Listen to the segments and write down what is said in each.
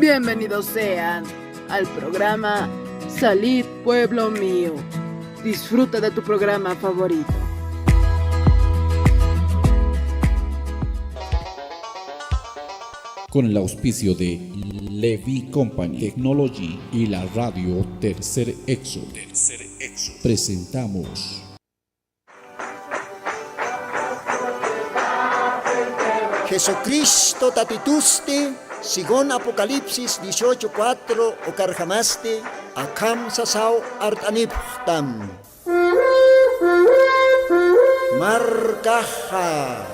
Bienvenidos sean al programa Salid Pueblo Mío. Disfruta de tu programa favorito. Con el auspicio de Levi Company Technology y la radio Tercer Exo, presentamos Jesucristo tatituste, según Apocalipsis 18:4, o carjamaste, akam sasao artaniptam. Markaha,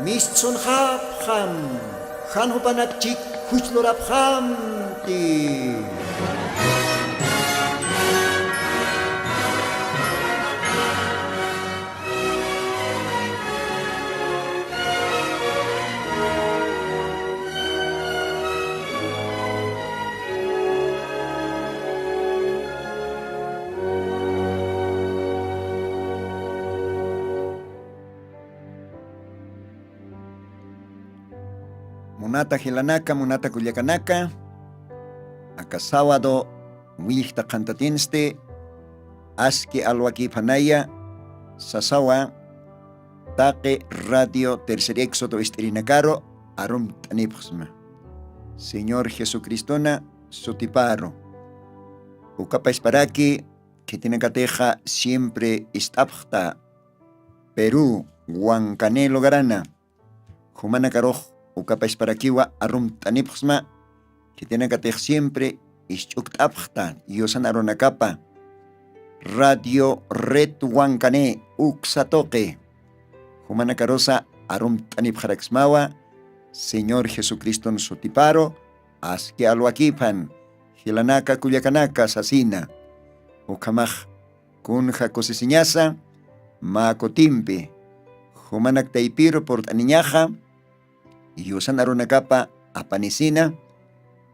mistsun hapham, hanhupanakchik huchloraphamti. Munata Hilanaka, Munata Culiacanaka, acá sábado, Wihta Cantatinste, Aski Alwaki Panaya, Sasawa, Taque Radio Tercer Éxodo Esterinacaro, Arum Tanipsma. Señor Jesucristona, Sotiparo, Ucapa Esparaki, que tiene cateja siempre estapta, Perú, Huancanelo Garana, Humana Caroj, Ucapa Esparaquiwa, Arum Tanipsma, que tiene que siempre Ischuktabta, Yosan Aronacapa, Radio Red Huancane, Uxatoque, Humana Carosa, Arum Tanipjaraxmawa, Señor Jesucristo en Sotiparo, Asque Aluaquipan, Gilanaka Culiacanaka, Sasina, Ucamaj, Kunja Cosisiñasa, Macotimpe, Humanak Taipiro por Aniñaja, y usan aronacapa apanicina,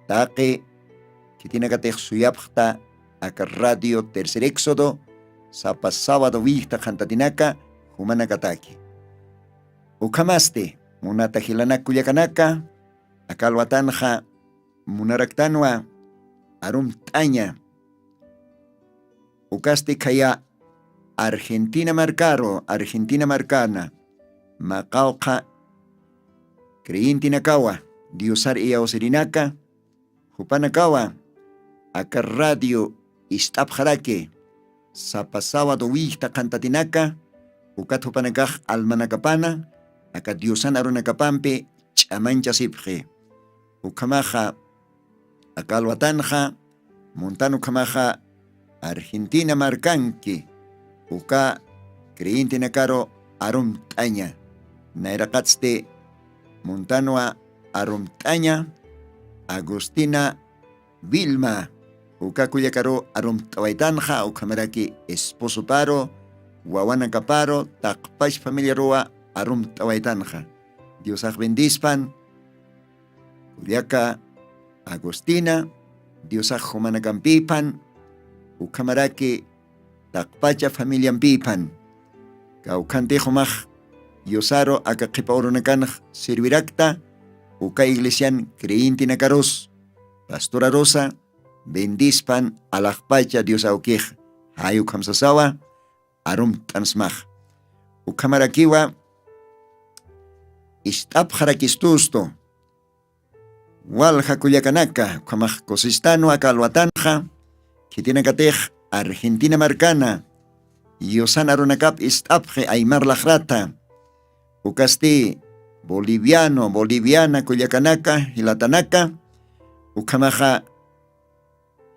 taque, que tiene que suyapta, acá radio Tercer Éxodo, sapa sábado vista jantatinaka, humanacataki. Ucamaste, munata gilanak culiacanaka, acá alwatanja, munaractanua, arum taña. Ucaste kaya, Argentina marcaro, Argentina marcana, macauca, Creyintinakawa, Diosar iya osirinaka, Jupanakawa, acá radio Istapjarake, Sapasawado Wihta Cantatinaka, Ucat Jupanakaj Almanacapana, acá Diosan Aronacapampe, Chamancha Sipje, Ucamaja, acá Alwatanja, Montano Camaja, Argentina Marcanque, Uca Creyintinacaro Arum Taña, Nairacatste, Montanoa Arumtaña, Agustina Vilma, Ucacuyacaro Arumtawaitanja, Ucamaraki Esposo Paro, Guawana Caparo, Takpash Familia Roa, Arumtawaitanja. Dios bendispan, Culiaca Agustina, Dios Jomanacampipan, Ucamaraki Takpacha Familia Pipan, Caucante Jomaj. Yosaro akaqipa urunakanaj servirakta, uka iglesian creyintinakaros, pastora Rosa, bendispan alajpacha Dios aukij, hayu kamsasawa, arum tansmaj. Ukamarakiwa, istapjarakistusto, walja culiacanaka, kamaj cosistano akalwatanja, que tiene catej Argentina marcana, Yosan arunakap istapje aymar lajrata, Ucasti boliviano, boliviana, Culiacanaka, Hilatanaka, Ucamaja,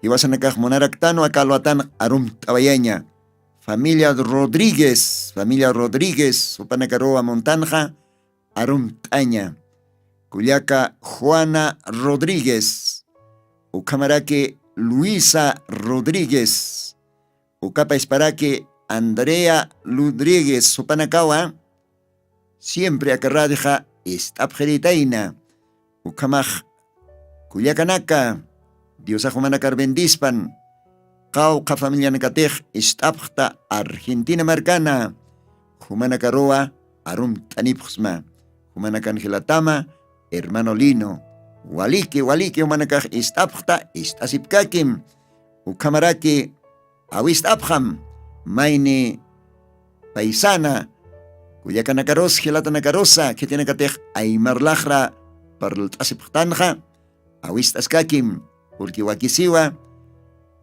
Iwasanakaj Monaractano, Acalwatan, Arum Tabayaña, familia Rodríguez, Upanacaroa Montanja, Arum Taña, Culiaca Juana Rodríguez, Ucamaraque Luisa Rodríguez, Ucapa Esparaque Andrea Rodríguez, Upanacawa, siempre acarradeja estapjeritaina, Ucamaj, Culiacanaka, Dios Ajumanacar bendispan, Cauca familia Necatej, estapjta Argentina marcana, Jumanacaroa, Arum Tanipxma, Jumanacangelatama, hermano Lino, waliki humanakaj istapjta istasipkakim ukamaraki awistapjam mayni paisana kuyaka nakaros hilata nakarosa que tiene katej aymarlajra parlasipjtanja awistaskakim porque wakisiwa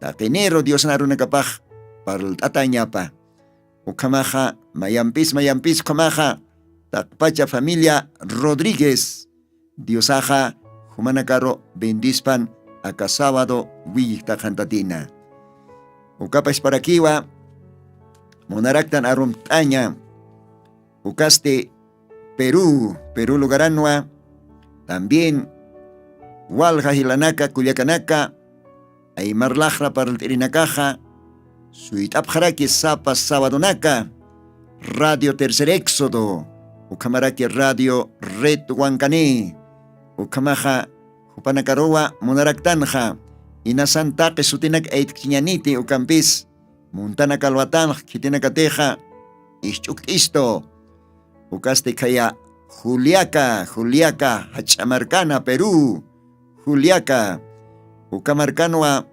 takenero Dios narunakapaj parlatañapa ukamaja mayampis kamaja takpacha familia Rodríguez Diosaja humanakaro bendispan aka sábado wiyikta kantatina ukapas para kiwa monaraktan arum taña ukaste Perú lugaranwa también walja hilanaka kuyakanaka aymarlajra para el tirinakaja suitapjaraki sapas sabadonaka Radio Tercer Éxodo ukamaraki Radio Red Huancani ukamaja hupanakarowa monaraktanja inasantake sutinak eitkiñaniti ukampis muntana kalwatanj kitinakateja ischuktisto ukaste kaya Juliaca Hachamarcana Perú Juliaca ukamarcanwa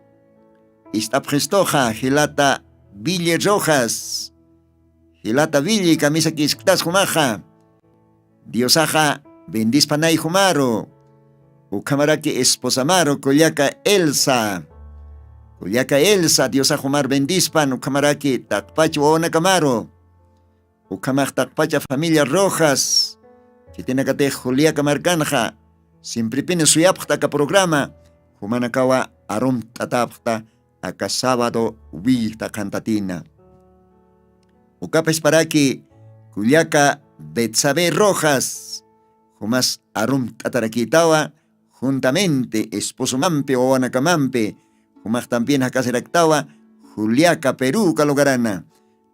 istapjestoja Hilata Ville Rojas Hilata Ville camisa kisktas humaja Diosaja bendispanay humaro ukamaraki esposamaro Juliaca Elsa Diosa humar bendispan ukamaraki takpachu ona camaro ukamaj takpacha familia Rojas que tiene que Juliaca Marcanja siempre pine suyapta ka programa humanakawa arum tatapta aka sábado wiyikta kantatina ukapes paraki Juliaca Betsabe Rojas humas arum tatarakitawa juntamente esposo mampe o anakamampe humas también akaseraktawa Juliaca Perú kalogarana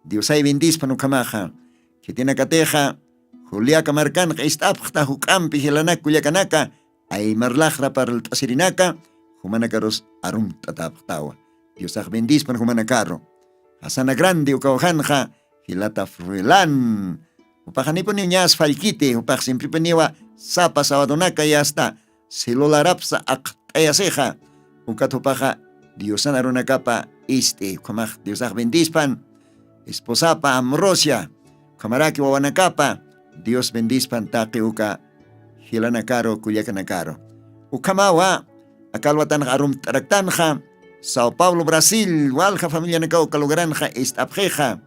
Diosay bendispan ukamaja que tiene kateja Juliaca Marcanja istapta hukampi hilanak Juliacanaka ay marlajra para el tasirinaka humanakaros arum tataptawa Diosaj bendispan humanakaro Hasana grande ukawjanja hilata fruelan upajanipo niñas falkite upaj siempre peniwa sapa sabadonaka y hasta celularapsa aktayaseja ukatupaja Diosan arunakapa kumaj Diosaj bendispan esposapa Amrosia kamaraki wawanakapa Dios bendispan taki uka hilanakaro kuyakanakaro ukamawa akalwatan arum taraktanja Sao Paulo Brasil walja familia nakao kalogranja istapjeja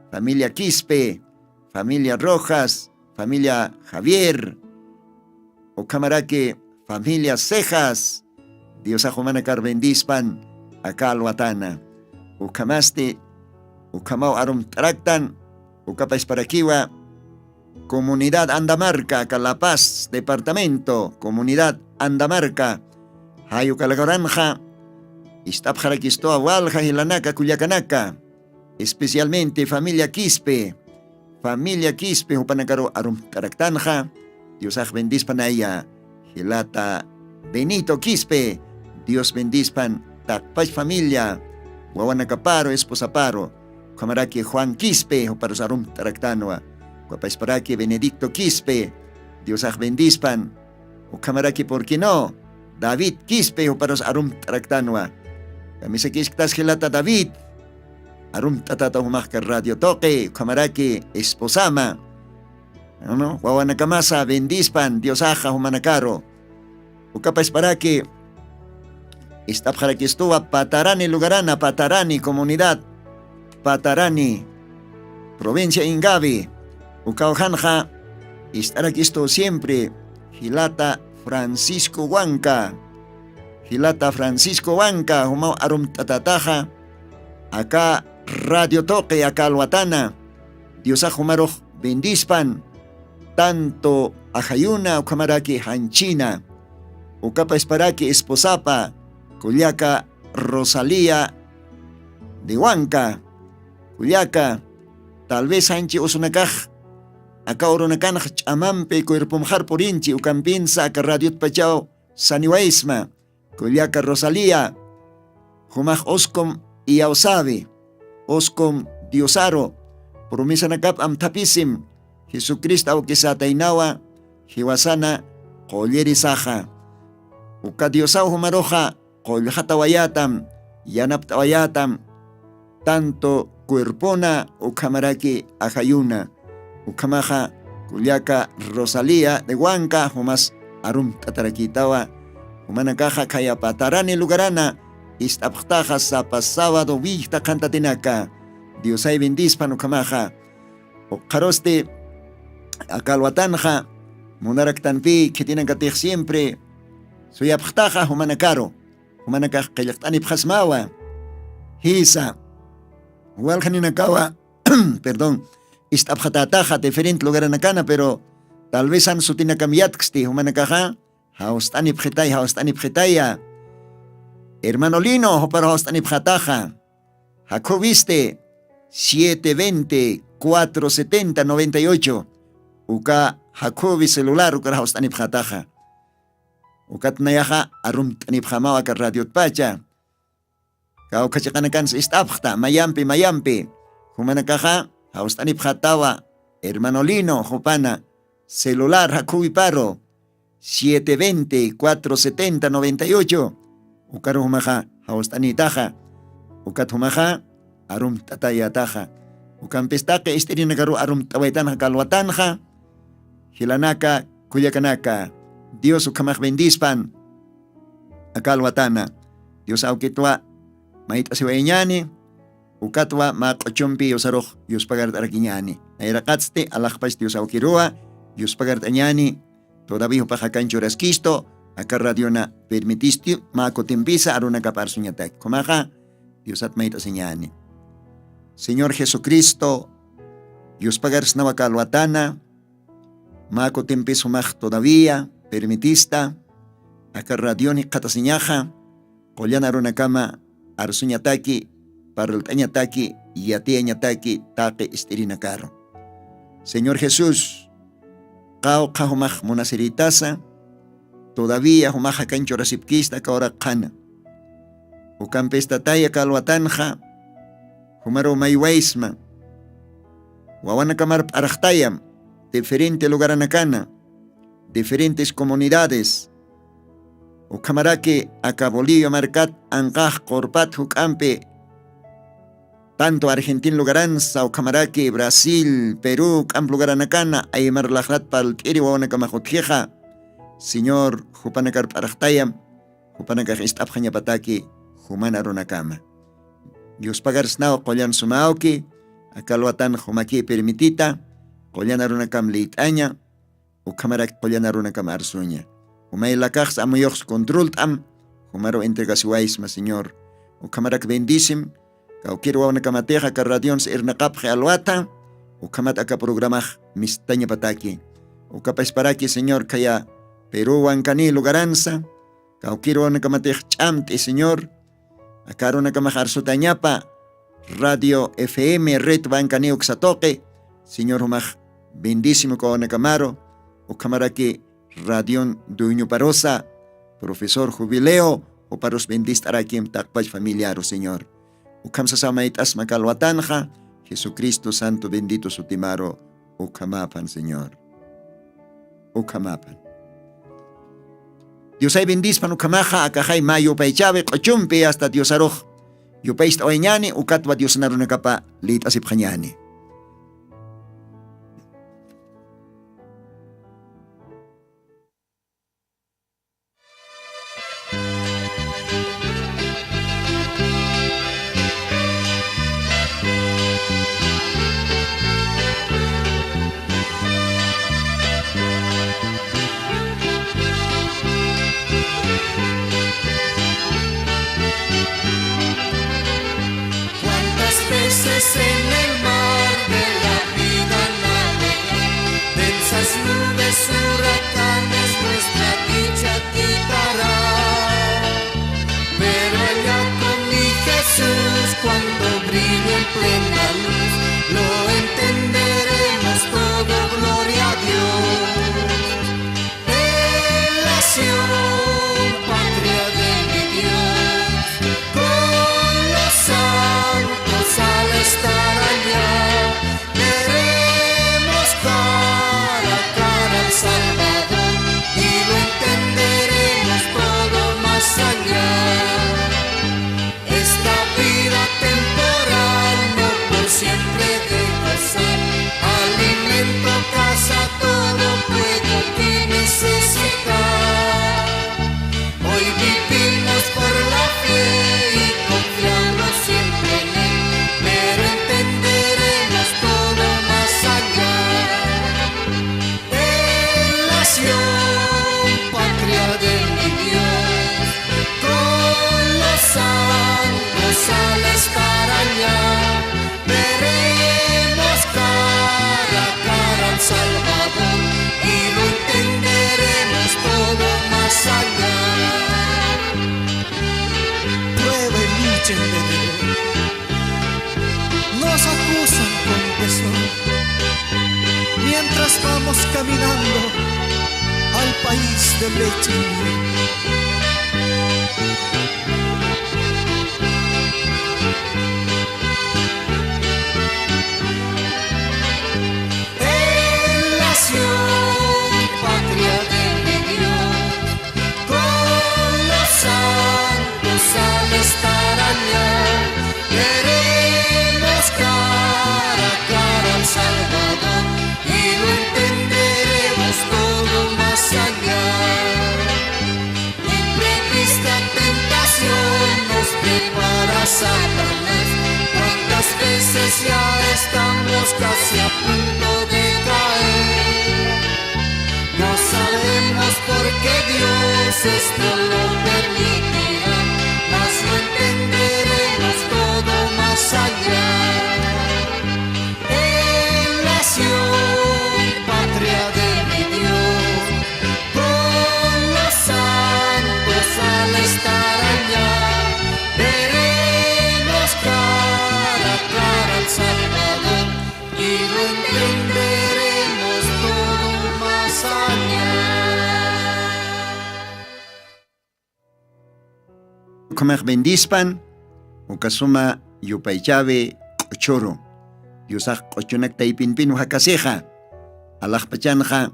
familia Quispe familia Rojas familia Javier ukamaraki familia Cejas Dios ajumanakar bendispan akalwatana ukamaste ukamao arum taraktan ukapais parakiwa Comunidad Andamarca, Calapaz, Departamento, Comunidad Andamarca, Hayu Calgaranja, Istapjaraquistoa, Walja, Hilanaka, Cuyacanaka, especialmente familia Quispe, Upanacaro, Arum Taraktanja, Diosaj bendispan aya, Hilata, Benito Quispe, Dios bendispan, Takpach familia, Guawanacaparo, Esposaparo, Camaraki Juan Quispe, Uparos Arum Taraktanoa, Guapasparaki Benedicto Quispe, Diosaj bendispan, o camaraki por qué no, David Quispe o paros arum traktanwa. Kamisa kisktas hilata David, arum tatata humahka radio toque, camaraki esposama, no, Guawanakamasa bendispan, Diosaja humanakaro, o capasparaki, istapjaraki estuva Patarani lugarana, Patarani comunidad, Patarani, provincia Ingavi. Ukaujanja, estar aquí esto siempre, Hilata Francisco Huanca, Humao Arum Tatataja, acá Radio Toque, acá Alwatana, Diosa Humaroj bendispan, tanto Ajayuna, Ukamaraki Hanchina, Ukapa Esparaki Esposapa, Culiaca Rosalía de Huanca, Culiaca, tal vez Hanchi Osunakaj, acá oronakan chamampe cuerpomjar por inchi ucampinsa acá radiot pachao saniwaisma Culiaca Rosalía humaj oscom y ausabe oscom diosaro promesa nakap am tapisim Jesucristo au kisatainawa hiwasana kolleri saja uka Diosau humaroja, qollhatawayatam, yanaptawayatam, tanto cuerpona ukamaraki ajayuna, ukamaja kuliaka Rosalía de Huanca, humas arum tatarakitawa, humanakaja kaya patarani lugarana, istaptaja sapa sábado vihta cantatinaka, Diosay bendispan ukamaja, ukaroste akalwatanja, munaraktanpi que tienen que tener siempre, suyaptaja humanakaro, humanakaj kayaktani pjasmawa, hisa, hualjaninakawa, perdón, istapjatataja diferente lugar anakana, pero tal vez han sutina cambiatksti, humanakaja, haustani pjetaya, hermano Lino, hoparo haustani pjataja, Jacobiste, 720-470-98, uka Jacobi celular, uka haustani pjataja, ukat nayaja arum tani pjamawa ka radio pacha, kau kachakanakan sa istapjta, mayampi, humanakaja, haustani pjatawa, hermano Lino, hopana, celular, Jacobi paro, 720-470-98, ukaro humaja, haustani taja, ukat humaja, arum tataya taja, ukan pestake istirinagaru arum tawaitanja kalwatanja, hilanaka, kuyakanaka, Dios ukamaj bendispan, akalwatana, Dios aukitwa, maita siwaeñani, ukatwa maqochumpi yosaroj, Dios pagart arakiñani, nairaqatste, alajpach Dios aukirua, Dios pagart añani, todavía upajacancho rasquisto, acá radiona permitiste, maco tempisa, aruna capar suñatak, comaja, Dios atmaita señani. Señor Jesucristo, Dios pagars navakalwatana, maco tempiso maj todavía, permitista, acá radioni katasiñaja, Kollana runakama, arsuñataki, parultañataki, yatiañataki, taque estirinacaro. Señor Jesús, Kau kahumaj monaceritasa, todavía humaja cancho rasipkista kaora kana. Ukampestataya kalwatanja, humaro maywaisma. Wawana kamar arachtayam, diferente lugar anacana, diferentes comunidades. Ukamarake akabolillo marcat ankaj korpat hukampe, tanto Argentina lugaranza, Ukamarake, Brasil, Perú, Camp lugaranacana, Aymar lajrat pal kiri wawana kamajotjeja, Señor, Jupanakar parachtayam, Jupanakar istapjañapataki, Jumana runakama. Dios pagars nao kollan sumaoki, akalwatan jumaki permitita, kollan arunakam leitaña, Ukamarak kollan arunakam arsuña. Humay lakajs amoyox controltam, Jumaro entregasiwaisma, Señor. Ukamarak bendisim, Kaukir wawana kamateja karradions irnaqapje alwata, ukamat aka programaj mistaña pataki. Ukapasparaki, Señor, kaya Perú wankani lugaranza, kaukir wawana kamatej chamti, Señor, akaruna kamajar sutañapa, Radio FM, Red wankani uksatoque, Señor humaj, bendísimo kawana kamaro, ukamaraki radion duño parosa, profesor jubileo, o paros bendistarakim takpaj familiar, Señor. Ukamsasamait asma kalwatanja, Jesucristo Santo bendito sutimaro, ukamapan, Señor. Ukamapan. Dios ay bendispan ukamaja, akajay mayo paychabe, kochumpe hasta Dios aroj. Yo paist oeñani, ukatwa Dios narunakapa, lit asipjañani. En el mar de la vida navegar, densas nubes, huracanes, nuestra dicha quitará. Pero allá con mi Jesús, cuando brille en plena luz, lo entenderemos todo, gloria a Dios. Nación, patria de mi Dios, con los santos al estar allá, veremos cara a cara al Salvador y lo entenderemos. país de leche y miel. Él nació, patria de mi Dios, con los santos al estar allá, veremos cara a cara al Salvador y lo entenderemos todo más allá. Imprevista tentación nos prepara Satanás, cuántas veces ya estamos casi a punto de caer. No sabemos por qué Dios esto lo permitirá, mas lo entenderemos todo más allá. Él nació, patria de mi Dios, con los santos al estar allá, veremos cara a cara al Salvador y lo entenderemos todo más allá. Kumaq bendispan, ukasuma yupaychabe choro. Diosaq qochunak taypinpin hakaseja. Allah pachanja.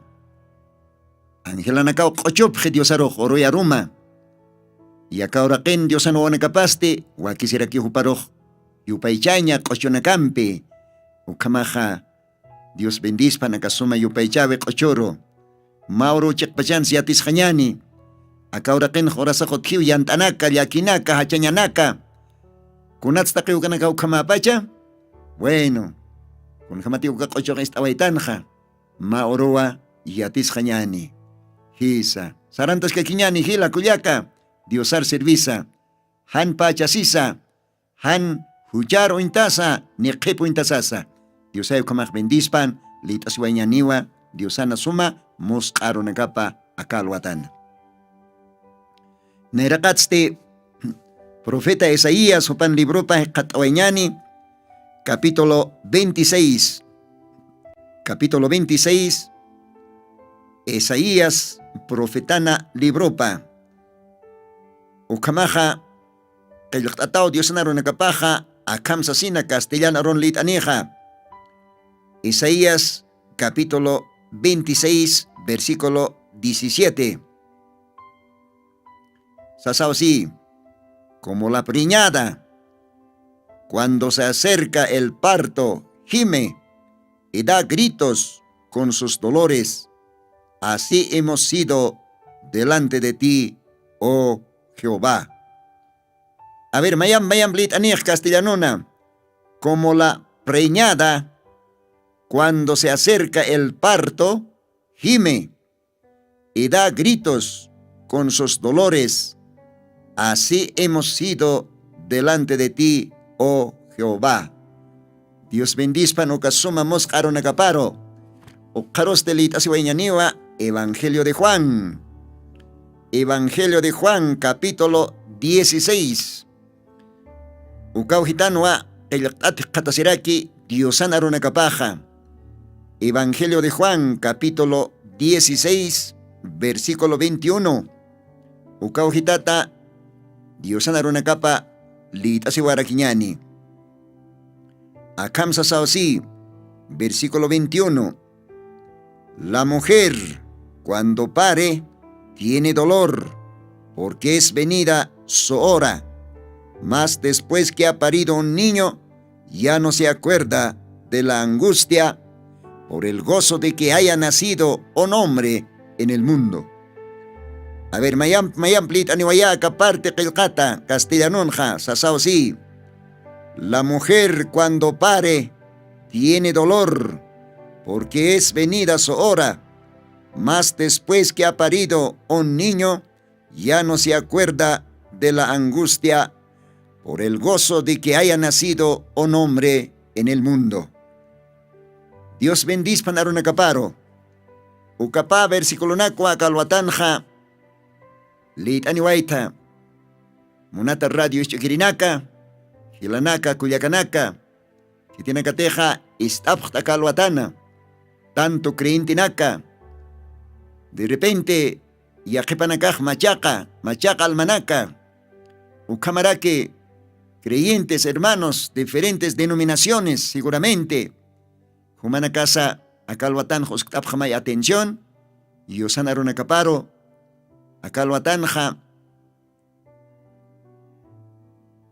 Angelanakaw qochupje Diosaroj oroya ruma. Yakauraqin Diosano wanakapaste, wakisiraki huparoj. Yupaychaña qochunakampe. Ukamaja. Dios bendispan akasuma yupaychabe qochoro. Mauro chikpachan siatis jañani. Akauraqin jorasaqot kiw yantanaka, yakinaka, hachañanaka. Kunatstaqiw kanaka ukamapacha. Bueno, kun hamatiw ka qocho istawaytanja. Maoroa yatis jañani. Hisa. Sarantas ka kiñani hila kuyaka. Diosar servisa. Han pachasisa. Han hucharo intasa. Niqipo intasasa. Diosayo kamak bendispan. Litaswañaniwa. Diosana suma. Mosqaro nakapa akalwatan. Nerakatste. Profeta Isaías opan libro pa katawanyani. Capítulo 26. Capítulo 26. Isaías profetana libropa. Ukamaja kayaktatao Dios naron nakapaja akam sasina castellana ron litanija. Isaías capítulo 26 versículo 17. Sasao sí, como la preñada, cuando se acerca el parto, gime y da gritos con sus dolores. Así hemos sido delante de ti, oh Jehová. A ver, mayam blit anij castellanona. Como la preñada, cuando se acerca el parto, gime y da gritos con sus dolores. Así hemos sido delante de ti, oh Jehová. Dios bendispan okasuma mosqaro nakaparo. Okaros telit asiwañaniwa. Evangelio de Juan. Evangelio de Juan, capítulo 16. Ukaw hitanwa kayaktat katasiraki Diosan aronakapaja. Evangelio de Juan, capítulo 16, versículo 21. Ukaw hitata Diosan aronakapa litasiwarakiñani. Akam sasawsi, versículo 21. La mujer, cuando pare, tiene dolor, porque es venida su hora. Mas después que ha parido un niño, ya no se acuerda de la angustia por el gozo de que haya nacido un hombre en el mundo. A ver, mayam plit aniwayaka parte qilqata castellanonja sasawsi. La mujer cuando pare tiene dolor, porque es venida su hora. Mas después que ha parido un niño, ya no se acuerda de la angustia por el gozo de que haya nacido un hombre en el mundo. Dios bendispan arunakaparo. Ukapa versículo nakwa kalwatanja. Lit aniwaita. Munata radio ischkirinaka. Hilanaka kuyakanaka. Kitinakateja istapta kalwatana. Tanto creintinaka. De repente, yaqipanakaj machaqa almanaca, ukamaraque, creyentes, hermanos, diferentes denominaciones, seguramente. Humana casa, akalwatan joskapjamay atención, yosana runakaparo, akalwatanja,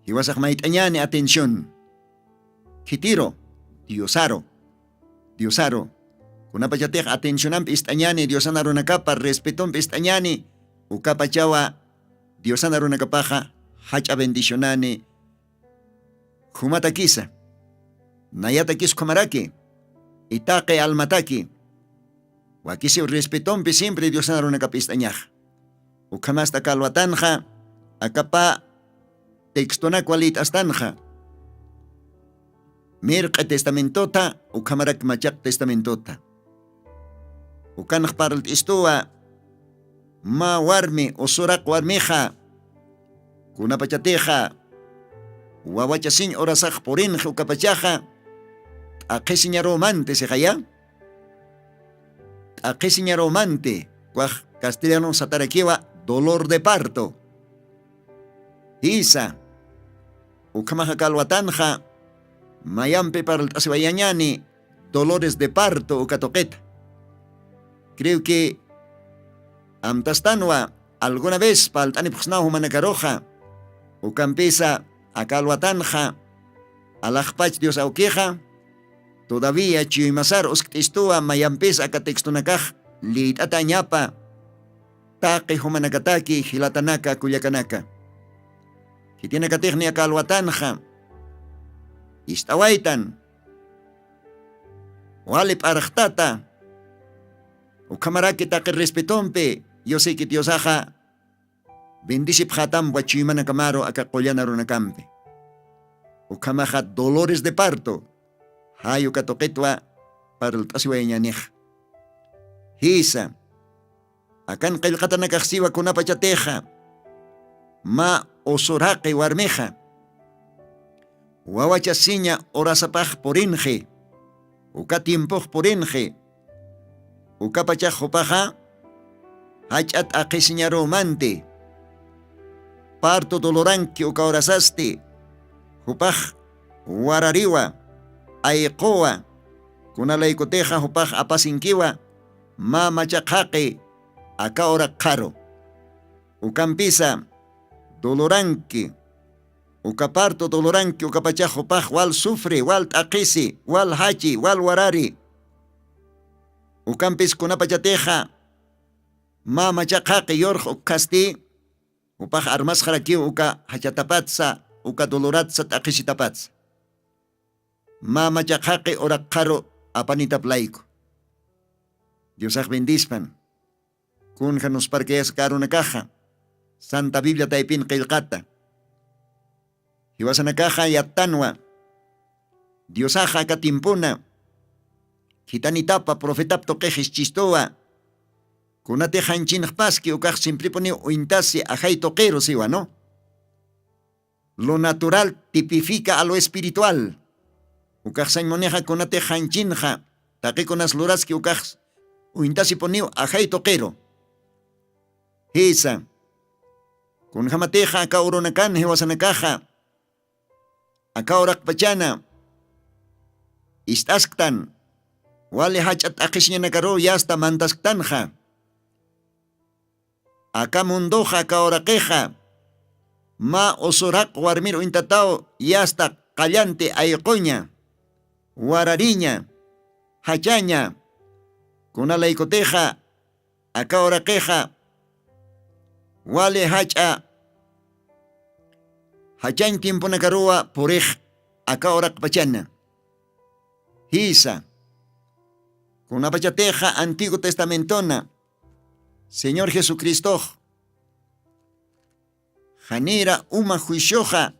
iwasakmait añane atención. Kitiro, Diosaro. Kunapachatej atencionam pistañani, Diosana runakapa, respeton pistañani, ukapachawa, Diosana runakapaja, hacha bendicionani, humata kisa, nayata kis kumaraki, itake almataki, wakisi respeton pi siempre Diosana runakapistañaj. Ukamasta kalwatanja, akapa, textona kualit astanja. Mirqa testamentota, ukamarak machak testamentota. Ukanaj paralt istua, ma warmi, usurak warmija, kunapachateja, wawachasin orasak porinja ukapachaja, aqesiña romante se jaya, aqesiña romante, cuaj castellano sataraquiwa, dolor de parto. Isa, ukamaja kalwatanja, mayampe para el asibayañani, dolores de parto o catoqueta. Creo que amtastanwa alguna vez paltani puxnahu manakaroja o campesa akalwatanja alajpach Dios auqueja todavía chimasar osktistua mayampesa akatextunakaj litata ñapa taqi humanakataki hilatanaka kuyakanaka. Que tiene katejni akalwatanja istawaitan walip arajtata ukamaraki taqi respetompe yo sé que Diosaja bendicip hatam wachimana kamaro akakollana runakampe ukamaja dolores de parto hayo katoquetwa para el tasiwayañanej hisa akan qillqatanakajsiwa kunapachateja ma osoraqi warmeja wawachasiña orasapaj porinje, uka tiempoj porinje, uka pachaj hopaja, hachat aqesiña romante, parto doloranki uka orasaste, hopaj warariwa, aiqoa, kunalaikoteja hopaj apasinkiwa, ma machaqaqe, aka oraqaro, ukampisa, doloranki, ukaparto doloranki ukapachajo paj wal sufre, wal taqisi, wal hachi, wal warari. Ukampis kunapachateja, ma machaqaqi yorj ukasti, upaj armas jaraki uka hachatapatsa, uka doloratsa taqisitapatsa. Ma machaqaqi oraqaro apanitaplayko. Diosaj bendispan. Kunja nos parqueas una caja. Santa Biblia taipin qillqata. Iwasanakaja yatanwa, Diosaja katimpuna, hitanitapa profetap toquejis chistoa, kunate hanchinpaski ukaj simpliponi uintasi ajay toquero siwa, ¿no? Lo natural tipifica a lo espiritual. Ukaj sañmoneja kunate hanchinja, taquikonas luraski ukaj uintasi poniu ajay toquero. Hisa, kunjamateja akauronakan hewasanakaja, akaurak pachana istasktan wale hachat aqishña nakaro yasta mantasktanja aka mundoja akaurakeja ma osorak warmir intatao yasta qallante ayqoña warariña hachaña kunalaikoteja akaurakeja wale hacha hachañ tiempo nakaroa porej akaorak pachana. Hisa. Kunapachateja Antiguo Testamentona. Señor Jesucristo. Janira uma juicioja.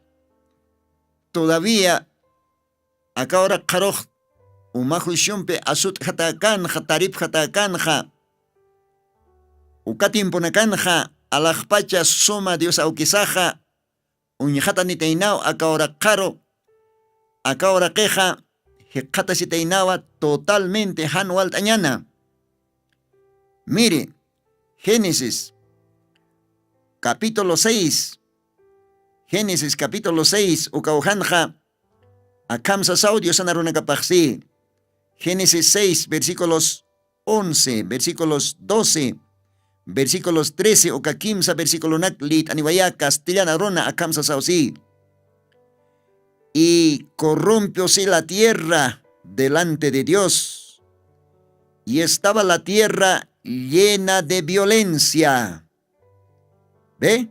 Todavía akaorak karoj uma juiciompe asut jatakanja tarip jatakanja. Uka tiempo nakanja alajpacha soma Dios auquisaja. Uñjata ni teinao akahora queja, hekata si teinawa totalmente hanual tañana. Mire, Génesis capítulo 6. Génesis capítulo 6. Ukauhanja. Akamsa saudio sanarunakapaxi. Génesis 6, versículos 11, versículos 12, versículos 13, o 15, versículo naklit, anibaya castellana rona, akamsa sausi. Y corrompióse la tierra delante de Dios, y estaba la tierra llena de violencia. ¿Ve?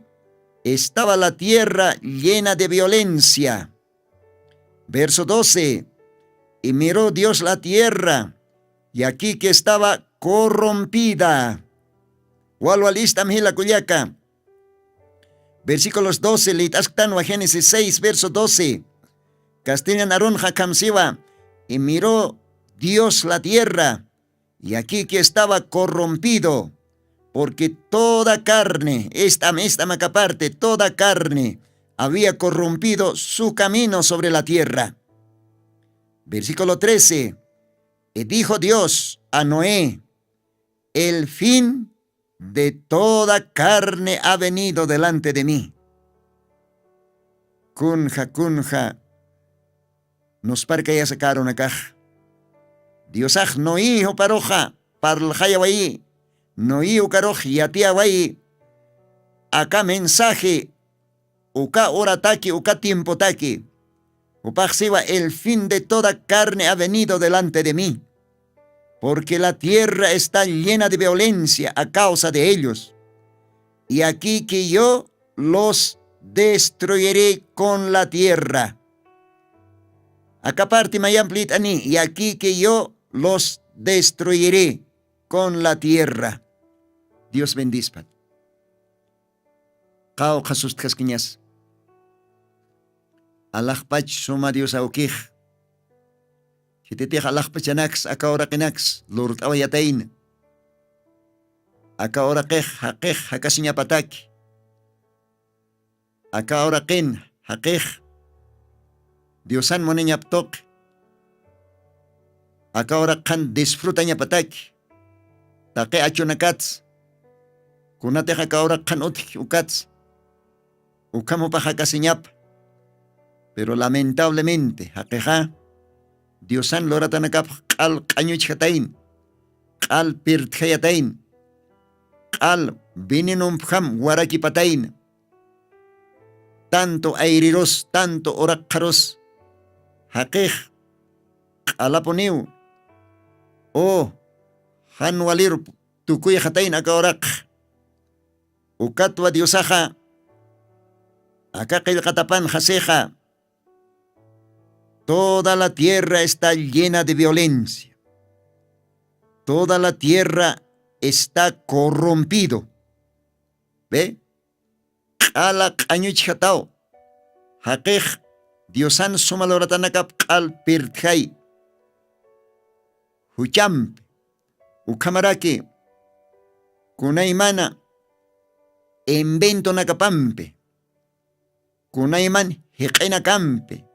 Estaba la tierra llena de violencia. Verso 12. Y miró Dios la tierra, y aquí que estaba corrompida. Versículos 12, litasctanwa Génesis 6, verso 12. Castellan aronja camsiva, y miró Dios la tierra, y aquí que estaba corrompido, porque toda carne, esta macaparte, toda carne había corrompido su camino sobre la tierra. Versículo 13. Y dijo Dios a Noé: el fin de toda carne ha venido delante de mí. Kunja, nos parca ya sacaron acá. Dios no hijo paroja, parljayawai, no hijo caroj yatiawai. Acá mensaje, uka hora taki, uka tiempo taki. Upaxiva, el fin de toda carne ha venido delante de mí, porque la tierra está llena de violencia a causa de ellos. Y aquí que yo los destruiré con la tierra. Acá parte mayamplit ani, y aquí que yo los destruiré con la tierra. Dios bendizpa. Kao Jesús casquiñas. Alakpach suma Dios aukij. Kititih alakpach anax, aka ora kinax, lurut awayatain. Aka ora kej, hakej, hakasinya patak. Aka ora kin, hakej. Diosan mo niya ptok. Aka ora kan disfruta niya patak. Take acho nakats. Kunate aka ora kan utik ukats. Ukamo pa hakasinyap. Pero lamentablemente, hakeja, Diosan loratanakap kal kanyuchhatain, kal pirthayatain, kal bininumpham warakipatain. Tanto airiros, tanto orakaros, hakej, kalaponiw, o hanwalir tukuy hatain akaorak, ukatwa Diosaha, akakil katapan haseja. Toda la tierra está llena de violencia. Toda la tierra está corrompido. ¿Ve? Kalak anyuchatao. Hakej Diosan sumaloratanakap kal pirthay. Huchamp. Ukamaraki. Kunaimana. Invento nakapampe. Kunaiman hiqinakampe.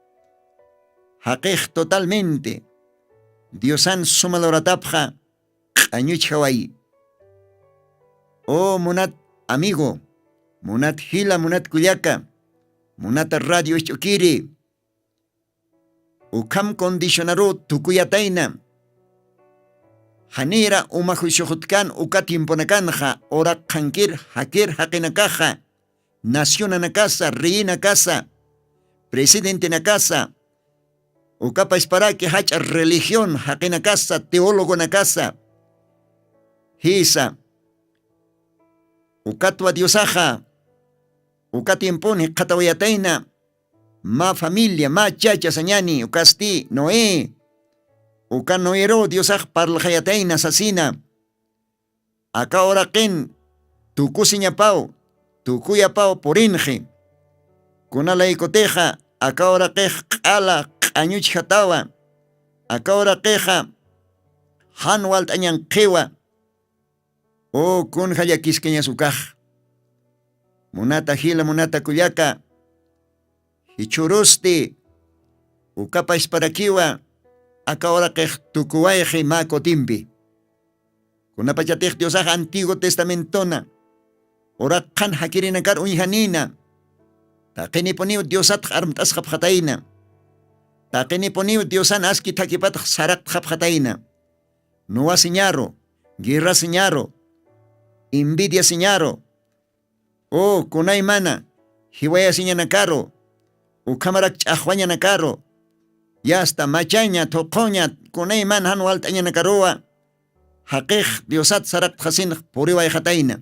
Hakej totalmente. Diosan sumaloratapja añuchawai. Oh munat amigo, munat hila, munat kuyaka, munat radio chukiri. Ukam condicionaro tukuyataina. Hanira umahushohutkan ukatimponakanja, ora kankir hakir hakinakaja. Nación na casa, reina casa, presidente na casa. Ukapa para que hacha religión, hakina casa, teólogo na casa. Hisa. Ukatwa Diosaja. Ukatiempone katawayataina. Ma familia, ma chacha sañani, ukasti, Noé. Uka noero Diosaj parljayataina asesina. Acá ora ken, tukusiñapau, tukuyapau porinje. Kunala ikoteja, acá ora kej ala. Añuch hatawa, acá ahora queja, hanwalt añan kewa, o kun hayakisqueña sukaj, munata hila, munata kuyaka, hichurusti, ukapa isparakiwa, acá ahora quej tukuwaje mako timpi, Kunapachatej Dios Antiguo Testamentona. Ora kan hakirinakar unjanina. Taqini poniu Diosat armtas khapkhataina. Taqini poniu Diosan aski takipat sarak khapkhataina. Nuwa señaro, guerra señaro, envidia señaro. Oh, kunay mana, hiwaya señanakaro. Ukamarak chahwanya nakaro. Ya hasta machaña, tokoña, kunay man hanualtaña nakaroa. Haqij Diosat sarak khasin puriway khataina.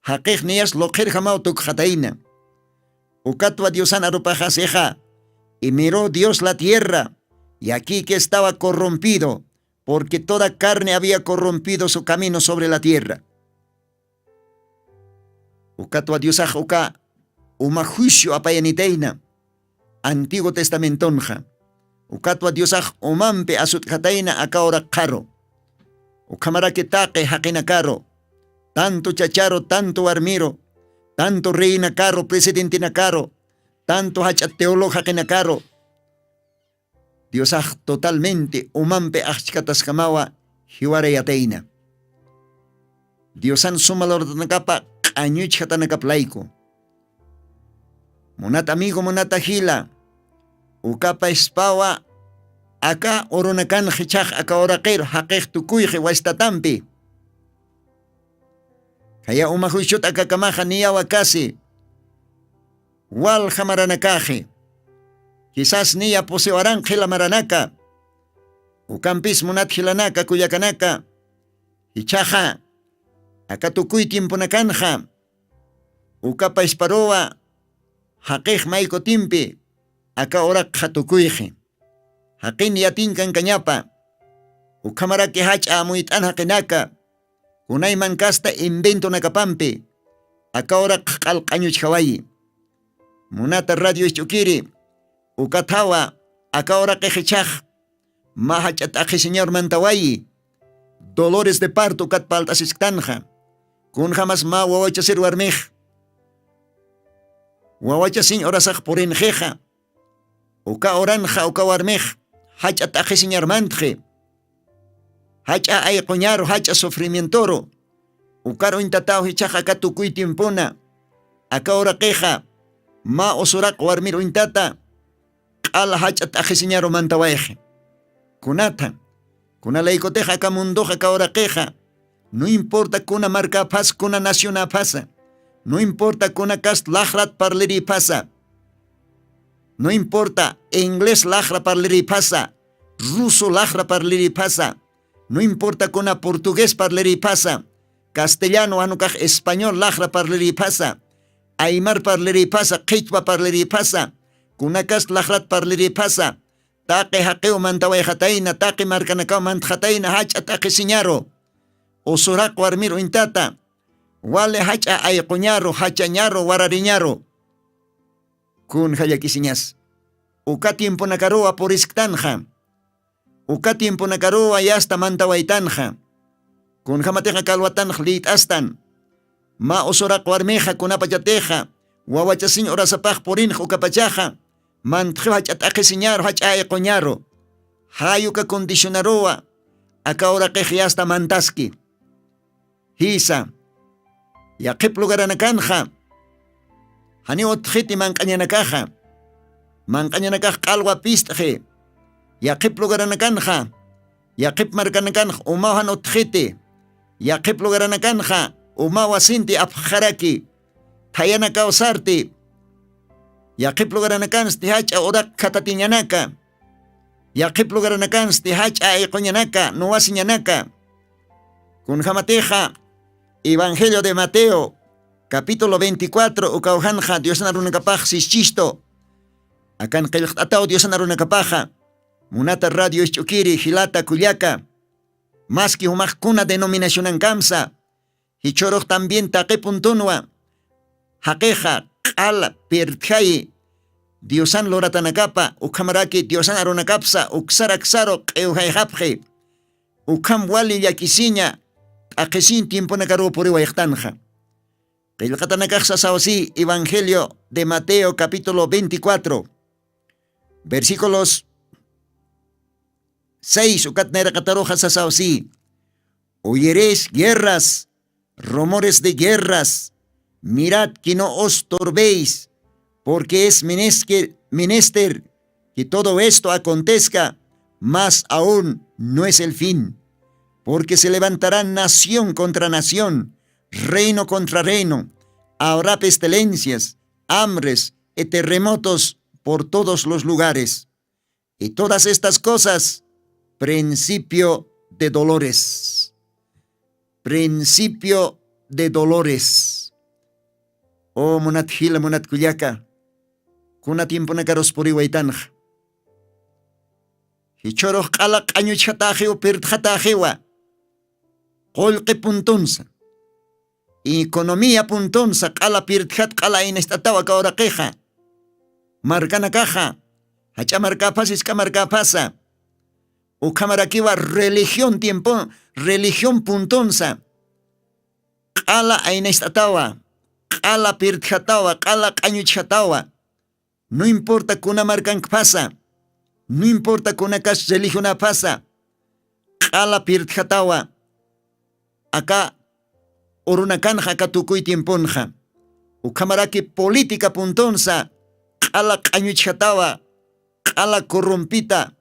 Haqij niyas loqir hamau tuk khataina. Ukatwa Diosan arupajaseja, y miró Dios la tierra, y aquí que estaba corrompido, porque toda carne había corrompido su camino sobre la tierra. Ukatwa Diosaj uka, uma juicio apayaniteina, Antiguo Testamentonja. Ukatwa Diosaj umampe asutkataina akaora karo. Ukamarake taque haqina karo, tanto chacharo, tanto armiro, tanto reina caro, presidente na caro, tanto hachat teóloga que na caro. Dios totalmente umampe achkatas kamawa hiwara yateina. Diosan sumalor nakapa anyuch hata nakaplaiko. Monat amigo monata hila. Ukapa espawa aka oronakan hichak aka orakero haqej tukuyje wastatampi. Kaya umahushot akakamaja niyawa kasi. Wal jamaranakaje. Quizás niya posewarán maranaka. Ukampis munat hilanaka kuyakanaka. Hichaja. Akatukuy tiempo nakanja. Ukapa isparoa. Haqej maiko timpi. Aka orak hatukuyje. Haqin yatinkan kanyapa. Ukamaraki hach amuitan haqinaka. Kunay mankasta invento nakapampi. Akaora qalqañuch hawayi. Munata radio ischukiri. Ukatawa. Akaora qejichaj. Mahachat aji señor mantawayi. Dolores de parto kat paltas iskanja. Kun jamás ma wawacha ser warmej. Wawacha sin orasaj por enjeja. Uka oranja uka warmej. Hachat aji señor mantje. Hacha ay coñaro, hacha sufrimientoro. Ukaro intatao hichaja katukuy tiempona. Aka ora queja. Ma osurak warmiro intata. Kala hacha tajiseñaro mantawaeje. Kunata. Kuna leikoteja kamundoja ka ora queja. No importa kuna marca pas, kuna nación pasa. No importa kuna cast lajrat parleri pasa. No importa inglés lajra parleri pasa. Ruso lajra parleri pasa. No importa kuna portugués parleri pasa, castellano anukaj español lajra parleri pasa, aymar parleri pasa, quechua parleri pasa, kunakas lajrat parleri pasa, taqe haqeo mantaway hataina, taqe marcanacao mantjataina, hacha taqe siñaro, osurak warmiro intata, wale hacha ayquñaro, hachañaro, warariñaro, kun hayakisiñas, uka tiempo nakaroa por isktanja, uka tiempo nakaroa yasta mantawaitanja. Kun jamateja kalwatanj lit astan. Ma osora warmeja kunapachateja. Wawachasin orasapaj porinj ukapachaja. Mantjaj ataqesiñaro hach aeqoñaro. Hayuka condicionaroa. Aka ora qej yasta mantaski. Hisa. Yaqip lugaranakanja. Hani otjiti manqañanakaja. Manqañanakaj qalwa pistje. Yaqip lugaranakanja. Yaqip markanakanja umawan otjiti. Yaqip lugaranakanja umawa sinti apjaraki. Tayana kausarti. Yaqip lugaranakansti hacha orak katatiñanaka. Yaqip lugaranakansti hacha iqoñanaka nuwasiñanaka. Kunjamateja Evangelio de Mateo capítulo 24 ukawjanja Diosna runakapaj sischisto. Akan qillqatao Diosna runakapaja. Munata radio ischukiri hilata kullaka. Maski humakuna denominación kamsa. Hichoroj también taqe puntunwa. Hakeja qala pirtjai. Diosan loratanakapa ukamaraki Diosan aronakapsa uksaraksaro qeuhayjapje. Ukam wali yakisiña taqesin tiempo nakaro por iwayqtanja. Qillqatanakaqsa sawasi Evangelio de Mateo capítulo 24 versículos 6 ukat naira kataroja sa sawsi. Oyeréis guerras, rumores de guerras. Mirad que no os turbéis, porque es menester que todo esto acontezca, mas aún no es el fin. Porque se levantará nación contra nación, reino contra reino. Habrá pestilencias, hambres y terremotos por todos los lugares. Y todas estas cosas, principio de dolores. Principio de dolores. Oh, monat hila, monat kuyaka. Kuna tiempo na karos puri waitanja. Hichoroh kala kanyo chatajiwa pirtjatajiwa. Kolke puntunsa. Economía puntonsa, kala pirtjat kala inestatawa ka ora queja. Marcana caja. Hacha marca pasis ka marca pasa. O camaraquiwa religión tiempo, religión puntonsa. Kala inestatawa. Kala pirtjatawa, kala kañuchatawa. No importa que una marca pasa. No importa que una cas religión pasa. Kala pirtjatawa. Acá orunakanja katukuy tiemponja. Ukamaraki política puntonsa. Kala kañuchatawa. Kala corrompita.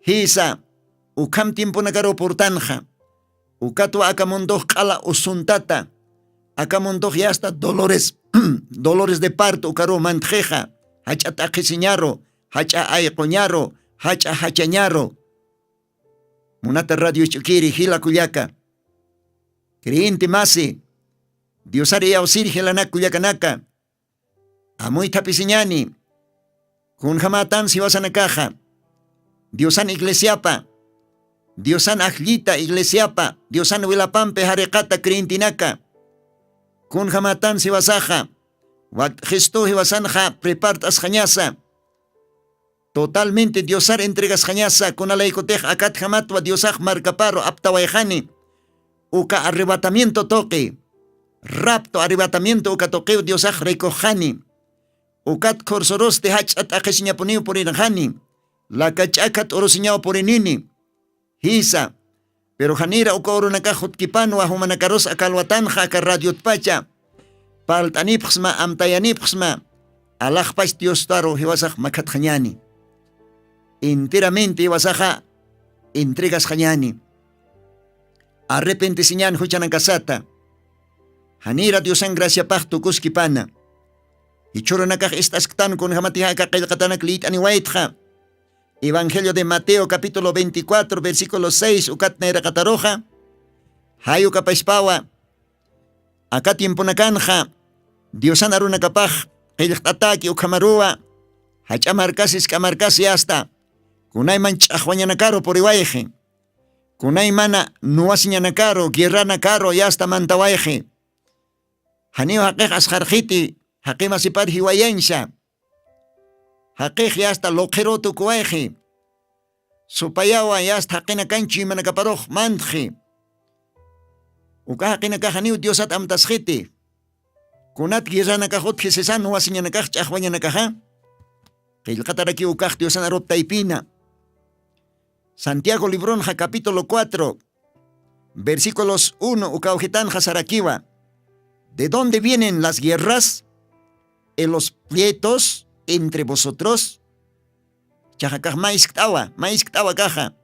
Hisa. Ukam tiempo nagaro portanja. Ukatu akamondoh kala usuntata. Akamondoh ya hasta dolores. Dolores de parto ukaro mantjeja. Hacha taquisiñaro. Hacha aicoñaro. Hacha hachañaro. Munata radio chukiri hila kuyaka. Creyente masi. Diosari yausir hilanak kuyakanaka. Amuy tapisiñani. Kunjamatan siwasanakaja. Diosan iglesiapa. Diosan ajlita iglesiapa. Diosan wilapampe harekata creyintinaka. Kunjamatan siwasaja. Wak Cristo hiwasanja prepartas jañasa. Totalmente diosar entregas jañasa. Kunalaikotej akat jamatwa diosaj marcaparo aptawayjani. Uka arrebatamiento toque. Rapto arrebatamiento uka toqueo diosaj recojani. Ukat korsoros te hachat akesiñaponiu por irjani. La cachacat orosiñao por inini. Hisa. Pero janira uka orunakajot kipano ahumanacaros akalwatanja akarradiotpacha. Paltanipxma amtayanipxma. Alajpach diostaro hiwasaj makat jañani. Enteramente hiwasaja entregas jañani. Arrepentesiñan huchanakasata. Hanira Diosan gracia pacto kuskipana. Y choronakaj estas ktan con jamatiha kakilkatanak lit aniwaitja. Evangelio de Mateo capítulo 24 versículo 6 ukatnera kataroja. Hayu kapaspawa. Acá tiempo nakanja. Diosan arunakapaj. Kilktataki ukamarua. Hachamarkasis kamarkasi hasta. Kunay manchahwañanakaro por iwayeje. Kunay mana nuwasiñanakaro, guerranakaro y hasta mantawayeje. Haniu haqej asjarjiti. Haqima sipar hiwayensa. Haqej ya hasta loqero tukuwayeje. Supayawa ya hasta haqina kanchi manakaparoj mandje. Uka haqina kahaniu diosat amtasjiti. Kunat guerranakajot jesesan nuwasiñanakaj chahwañanakaja. Qillqataraki ukaj diosan arop taipina. Santiago Libronja capítulo 4 versículos 1 ukaujitanja sarakiwa. ¿De dónde vienen las guerras y los pleitos entre vosotros? Chajacaj maizktawa caja.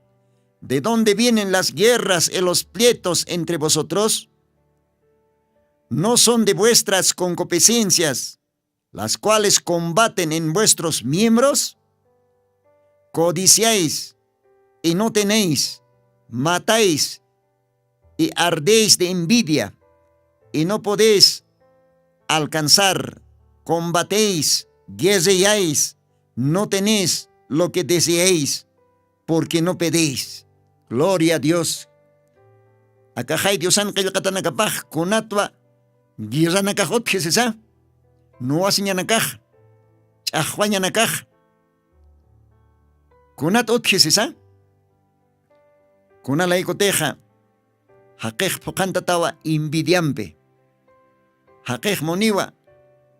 ¿De dónde vienen las guerras y los pleitos entre vosotros? ¿No son de vuestras concupiscencias, las cuales combaten en vuestros miembros? Codiciáis y no tenéis, matáis y ardéis de envidia y no podéis alcanzar, combatéis, guerreáis, no tenéis lo que deseéis, porque no pedéis. Gloria a Dios. Akajay Diosan qillqatanakapaj kunatwa guirranakajot jesesa. Nuwasiñanakaj, chahwañanakaj. Kunat ot jesesa. Kunalaikoteja. Haqej pokantatawa invidiampe. Haqej moniwa.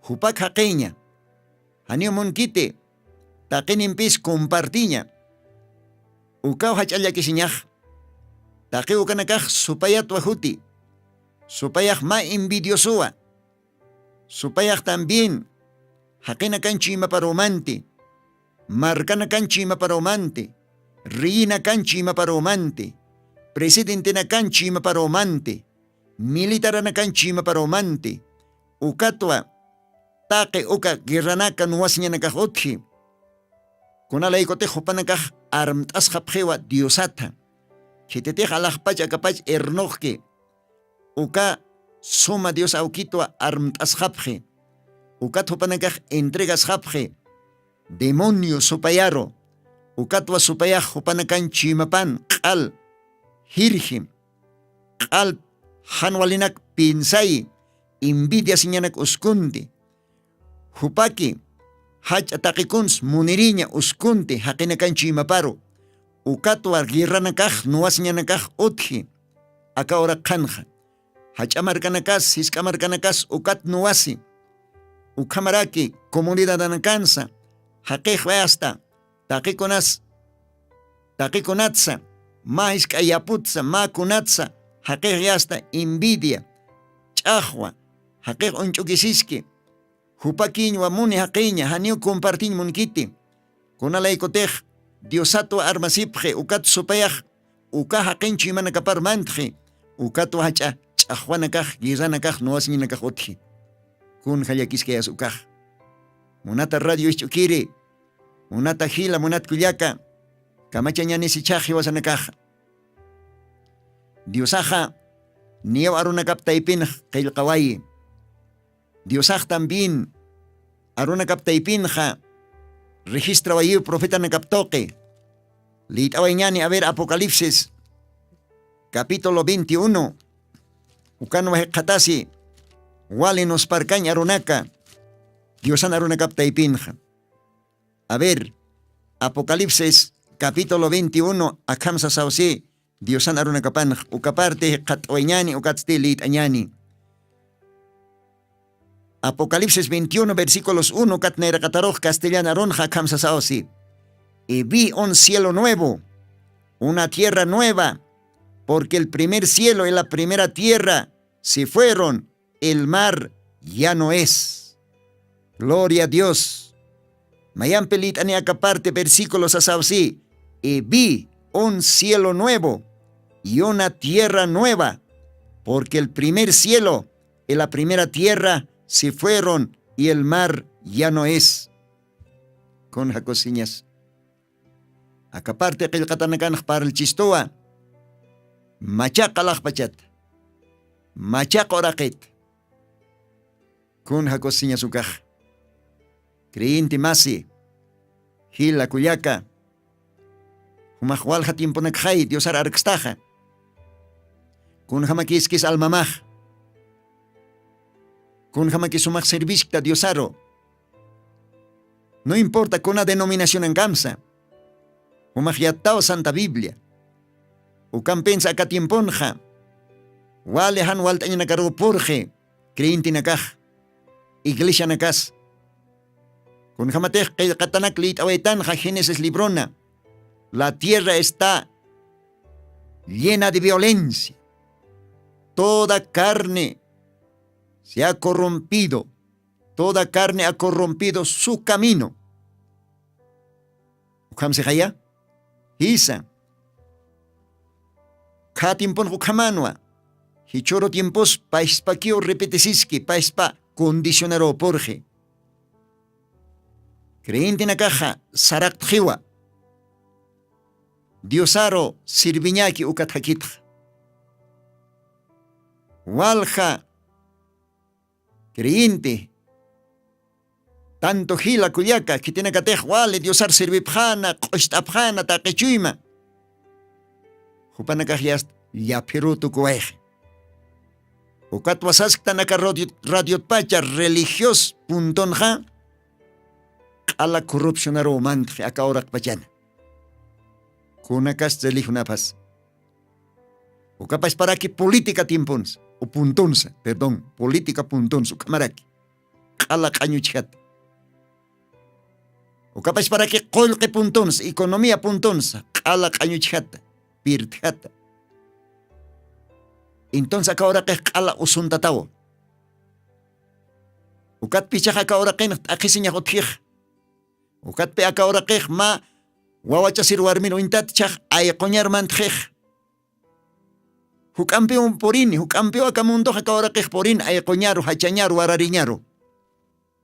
Hupak haqeña. Hanio monkite. Taqenimpis compartiña. Ukaw hachalla kisiñaj. Taki ukanakaj supayat wajuti. Supayaj ma envidiosua. Supayaj también. Hakina kanchi maparomante. Marcana kanchi maparomante. Reina kanchi maparomante. Presidente na kanchi maparomante. Militar na kanchi maparomante. Ukatwa. Take uka giranaka nuwasnya nakajotji. Kunala ikote hopanakaj armtas japjewa diosata. Chitetej alajpach akapach ernojke. Uka suma Dios aukitwa armtas japje. Ukat hopanakaj entregas japje. Demonio supayaro. Ukatwa supayaj hopanakan chimapan qal. Hirjim. Qal hanwalinak pinsay. Invidia sinyanak uskunti. Hupaki. Hach atakikuns muniriña uskunti haqinakan chimaparo. Ukatwa girranakaj nuwasñanakaj utji. Aka ora qanja. Hachamarkanakas, hiskamarkanakas ukat nuwasi. Ukamaraki comunidad anakansa. Haqij hasta. Taqikunatsa. Ma hiskayaputsa, ma kunatsa. Haqij hasta envidia. Chahwa. Haqij unchukisiski. Hupakiñ wamuni haqiña haniu compartiñ munkiti. Kunalaykotej Diosato armasipje ukat supayaj uka haqinchi manakapar mantje. Ukat wacha chahwanakaj giranakaj nuwasñinakaj utji. Kun hallakiskayas ukaj. Munata radio ischukiri. Munata hila munat kullaka. Kamacha ñanisi chaji wasanakaj. Diosaja niyaw arunakap taipin qillqawayi. Diosaj también aruna kaptaipinja registra wayu profeta nakaptoque. Lit awañani a ver Apocalipsis capítulo 21. Ukan wahekatasi wali nos parcañ arunaka. Diosan aruna kaptaipinja. A ver Apocalipsis capítulo 21 akamsa sausi Diosan aruna kapanj ukaparte katwañani ukatsti lit añani. Apocalipsis 21, versículos 1, Katnera Cataroj, Castellana Ronja, Kamsasaosi. Y vi un cielo nuevo, una tierra nueva, porque el primer cielo y la primera tierra se fueron, el mar ya no es. Gloria a Dios. Mayan pelit aniaka parte, versículos asausi. Y vi un cielo nuevo y una tierra nueva, porque el primer cielo y la primera tierra se fueron y el mar ya no es. Con jacosiñas. Acaparte que el catanacan para el chistoa. Machakalaj pachat. Machakoraket. Con jacosiñas ukaj. Creyente masi. Hila kuyaka. Humajwalja tiempo nakjay. Diosar arkstaja. Con jamakiskis almamaj. Con jamakisumak serviskta Diosaro. No importa con una denominación en Gamsa. Umajiatao Santa Biblia. Ukan pensa acá tiemponja. Wale han waltaña nakaro porje. Creyente nakaj. Iglesia nakas. Con jamatej que katanak lit awetanja Génesis librona. La tierra está llena de violencia. Toda carne se ha corrompido, toda carne ha corrompido su camino. Ukam se haya, Isa. Ka tiempon ukamanwa. Hichoro tiempos paispa kio repetesiski, paispa condicionaro porje. Creyente na caja, sarak tjiwa. Diosaro sirviñaki ukathakitja. Walja creyente, tanto gila kuyaka, que tiene que wale, diosar servipjana, kostapjana, taquechuima. Jupanakajast, ya perutu kuej. Ukatwasaskta naka radio pacha religios puntonja, a la corrupcionaro mantje, acá orak pachana. Kunakas religiunapas. Ukapas para que política tiempons. O puntonsa, perdón, política puntonsa, camaraki. Kala cañuchat. O capaz para que colque puntonsa, economía puntonsa, kala cañuchat, pirtjata. Entonces ahora que ala usuntatawo. Ukat pichaja ahora que akisinya hotij. Ukat pe ahora que ma wawacha sir warmin uintat chaj ay coñar mantjej. Hukampe un porini, hukampe akamundo ahora que porin ay coñaro, hachañaro, warariñaro.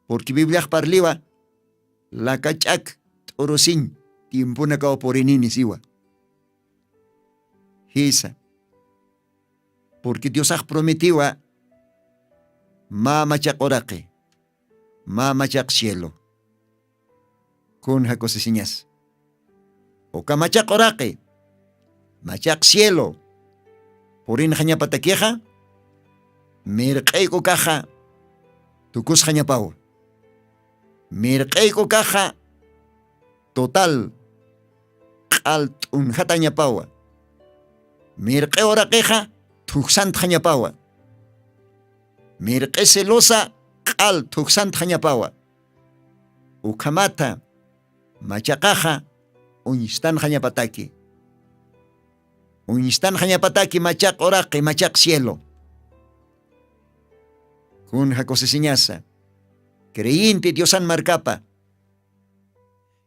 Porque Biblia parliwa la kachak orosin tiempo na kao porinini siwa. Hisa. Porque Dios ha prometido ma machak orake, ma machak cielo. Con jacosesiñas. O ka machak orake, machak cielo. Porin hanya patakeja, merkei ko kaja, tukus hanya pau. Merkei ko kaja, total, alt un hatanya pau. Merkei orakeja, tuksant hanya pau. Merkei celosa, al tuksant hanya pau. Ukamata, machakaja, unistan hanya pataki. Unistan hanya pataki machak orake, machak cielo. Kun jacosesiñasa. Creyente Diosan marcapa.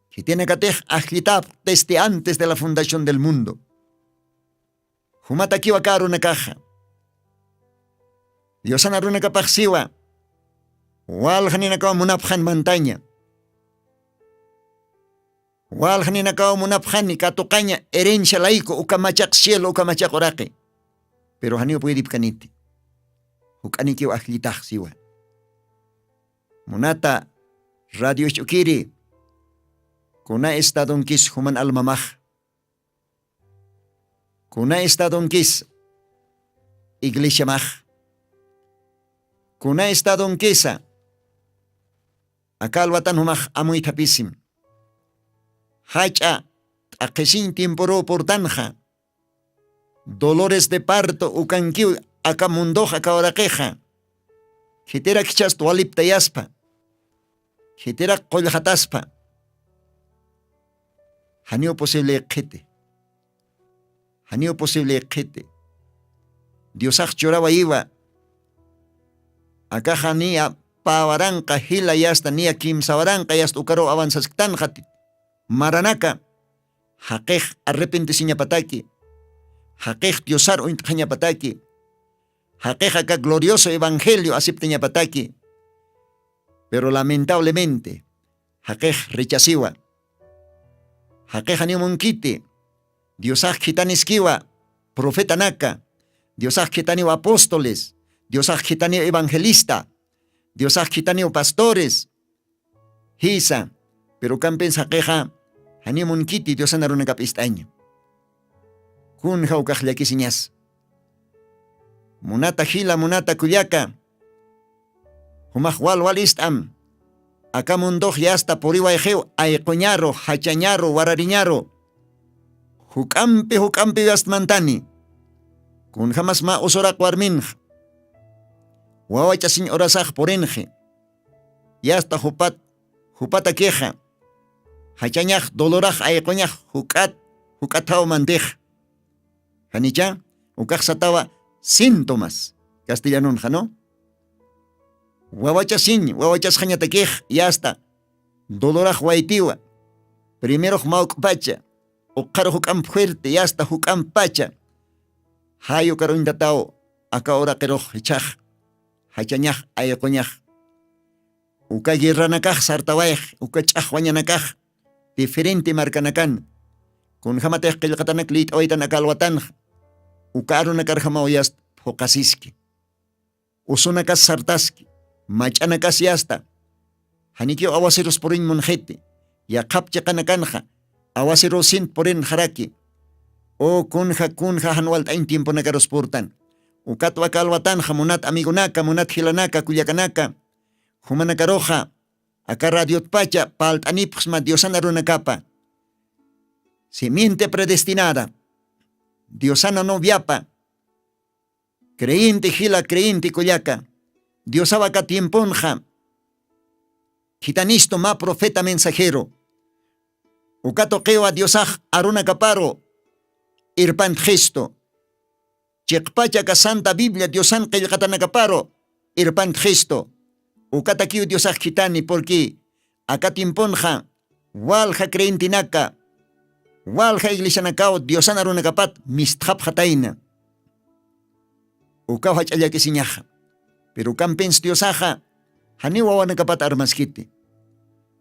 Que tiene que tener agitap desde antes de la fundación del mundo. Humata kiwa karu na caja. Diosan aruna kapaxiwa. Walhanina kawa munaphan montaña. Walhanina kawa munaphan ni katukaña herencia laico ukamachak cielo ukamachak orake. Pero hanio puede kaniti. Ukani kiwa agitah siwa. Munata radio chukiri. Kuna estadon kis human almamah. Kuna estadon kis iglesia mah. Kuna estadon kisa akalwatan humah amuy tapisim. Hacha akesin tiemporo portanja. Dolores de parto ukankiw akamundoja kaorakeja. Hitera kichas tualip tayaspa. Hitera kolhataspa. Hanio posible kete. Hanio posible kete. Diosach choraba iba. Acá hania pawaranka hila yasta nia kim sawaranka yasta ukaro avanzastan hati. Maranaka. Hakej arrepentesiña pataki. Hakej diosar uintjaña pataki. Hakej acá glorioso evangelio acepteña pataki. Pero lamentablemente, Hakej rechaziwa. Hakej ni monkite. Diosaj kitaniskiwa. Profeta naka. Diosaj kitaniwa apóstoles. Diosaj kitaniwa evangelista. Diosaj kitaniwa pastores. Hisa. Pero campen Hakeja. Hani monkiti Diosan aruna kapistaño. Kun haukaj yakisiñas. Munata hila munata kuyaka. Humaj wal istam. Acá mundoj yasta poriwa ejeo aecoñaro, hachañaro, warariñaro. Hukampe yastmantani. Kun jamás ma usorak warminj. Wawachasin orasaj porenje. Yasta hupata queja. Hachañaj doloraj aecoñaj hukatao mandej. Hanicha, ukaj satawa síntomas. Castellanonja, ¿no? Wawachas jañatakej, ya está. Doloraj waitiwa. Primero mauk pacha. Okaro hukam fuerte, ya está hukam pacha. Hayo karuindatao, acá ora keroj hichaj. Hachañaj ayekoñaj. Uka guirranakaj sartawaj, uka chajwañanakaj. Diferente marcanakan. Kun jamatej kelkatanak lit oitan akalwatanj. Uka arunakarjamao yast hokasiski. Usunakas sartaski. Machanakas yasta. Hanikio awasiros porin monjete. Ya kapcha kanakanja. Awasiro sint porin haraki. O kunja hanual tain tiempo nakaros portan. Ukatwa kalwatanja munat amigunaka, munat hilanaka, kuyakanaka. Humanakaroja. Aka radiot pacha palt anipxma diosana runakapa. Simiente predestinada. Diosana no viapa. Creyente hila creyente kuyaka. Dios abaca tiemponja. Gitanisto ma profeta mensajero. Ukato queo a Diosaj aruna caparo. Irpan gesto. Chiqpacha ka Santa Biblia Diosan qillqatanakaparo irpan Cristo. Ukata kiu Diosaj kitani porque akatimponja walja creentinaka walja iglesia nakao Diosana runakapat mistjap jataina. Ukaw hach'allaki siñaja. Pero campens Diosaja hani wawanakapat armaskiti.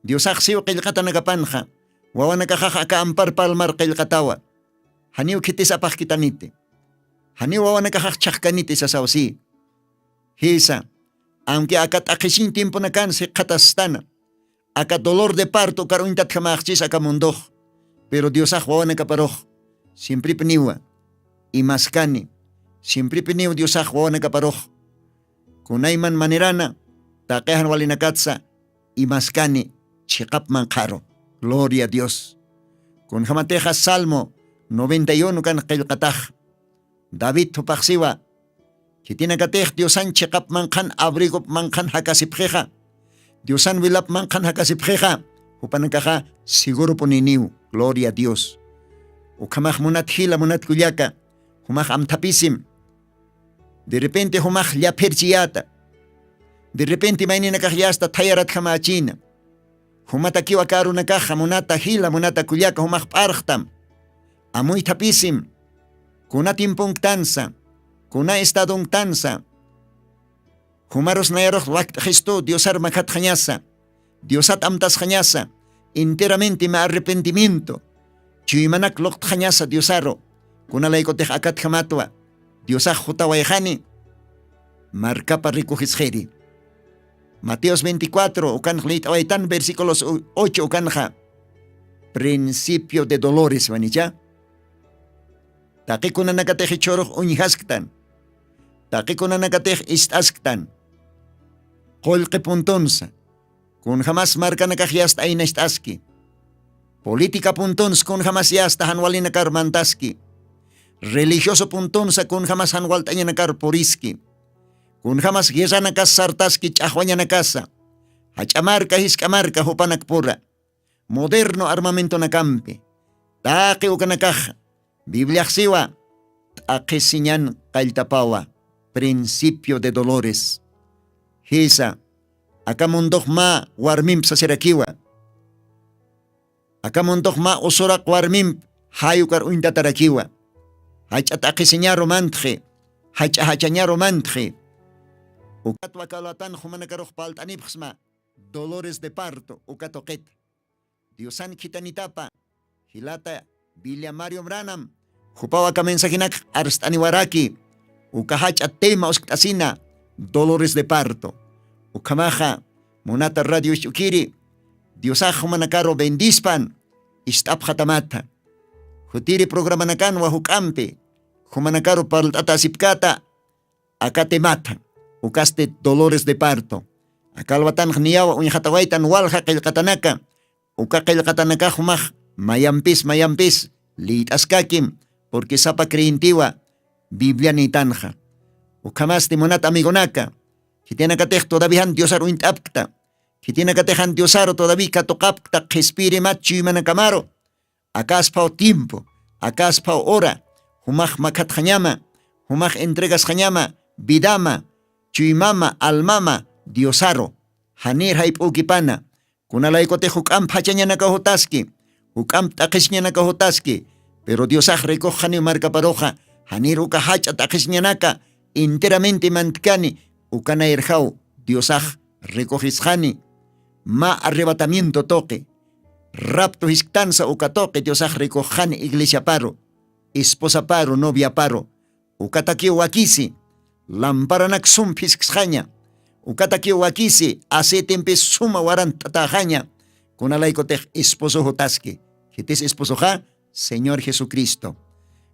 Diosaj siu qillqatanakapanja wawanakajaja aka ampar palmar qillqatawa. Hani ukitis apaj kitanite. Hani wawanakajaj chajkanite sasawsi. Hisa aunque akat akishin tiempo nakan se katastana, akat dolor de parto karuintat jamachis akamondoj, pero Diosaj wawanakaparoj, siempre peniwa, y maskani, siempre peniw Diosaj wawanakaparoj, kunayman manerana, takehan walinakatsa, y maskani, chikap mankaro, gloria a Dios. Kun jamateja Salmo 91 kan qilqataj, David tupaksiwa, Kitina katej Diosan chekap mankan abrigop mankan hakasipjeja. Diosan wilap mankan hakasipjeja. Upanakaja seguro poniniu. Gloria a Dios. Ukamaj munat hila munat kuyaka. Humaj amtapisim. De repente humaj ya perchiata. De repente maini nakajyasta tayarat hamachina. Humata kiwa karu nakaja munata hila munata kuyaka humaj parchtam. Amuy tapisim. Kunatim punktansa. Kuna estadong tansa. Humaros naeroh wakt Cristo, Diosar makat janyasa. Diosat amtas janyasa. Enteramente ma arrepentimiento. Chuymanak lokt janyasa Diosaro. Kuna laikotej akat jamatwa. Diosaj jutawayjani. Marcapa ricujisjeri. Mateos 24, ukan jlitawaitan, versículos 8 ukanja. Principio de dolores, vanicha. Taki kuna nakatej choroh uñihasktan. Taki kuna nakatej istasktan. Kolke puntonsa. Kun jamás marca nakajyasta ay naistaski. Política puntons kun jamás yasta hanwali nakar mantaski. Religioso puntonsa kun jamás hanwal taña nakar poriski. Kun jamás gyesa nakas sartaski chahwaña nakasa. Hachamarka hiskamarka hupanakpura. Moderno armamento nakampi. Taki ukanakaja. Biblia siwa. Akisinyan kailtapawa. Principio de dolores. Hisa. Akamundok ma warmimp sa sirakiwa. Akamundok ma usurak warmimp hayukar uintatarakiwa. Hachat akisinya romantje. Hachanya romantje. Ukat wakalatan humanakaroh paltanipsma. Dolores de parto. Ukatoket. Diosan kitanitapa. Hilata Biblia Mario Branham. Hupawa kamensahinak arstaniwaraki. Ukahach at tema usktasina. Dolores de parto. Ukamaja. Munata radio shukiri. Diosaj humanakaro bendispan. Istap hatamata. Hutiri programa nakan wahukampe. Humanakaro paltatasipkata. Akatemata. Ukaste dolores de parto. Akalwatan niyawa unyhatawaitan walha kailkatanaka. Ukakailkatanaka humaj. Mayampis. Liitaskakim. Porque sapa creintiwa. Biblia ni tanja. Ukamas timonat amigonaka. Kitinakatej todavía Diosaro intapta. Kitinakatejan Diosaro todavía katokapta respire machi manakamaro. Akaspao tiempo. Akaspao hora. Humaj makat janyama. Humaj entregas janyama. Bidama. Chuimama almama. Diosaro. Hanir haip ukipana. Kunalaikote hukam pachanya nakahotaski. Hukam takisnya nakahotaski. Pero Diosaj recojani marca paroja. Hanir ukahacha takisnya naka. Enteramente mantkani. Ukana irjau. Diosaj recojishani. Ma arrebatamiento toque. Rapto hiskansa ukatoque. Diosaj recojani iglesia paro. Esposa paro, novia paro. Ukataki wakisi. Lamparanak sumpiskjanya. Ukataki wakisi. Acetempe suma waran tatajaña. Kunalaikotej esposo jotaski. Kitis esposo ja. Señor Jesucristo.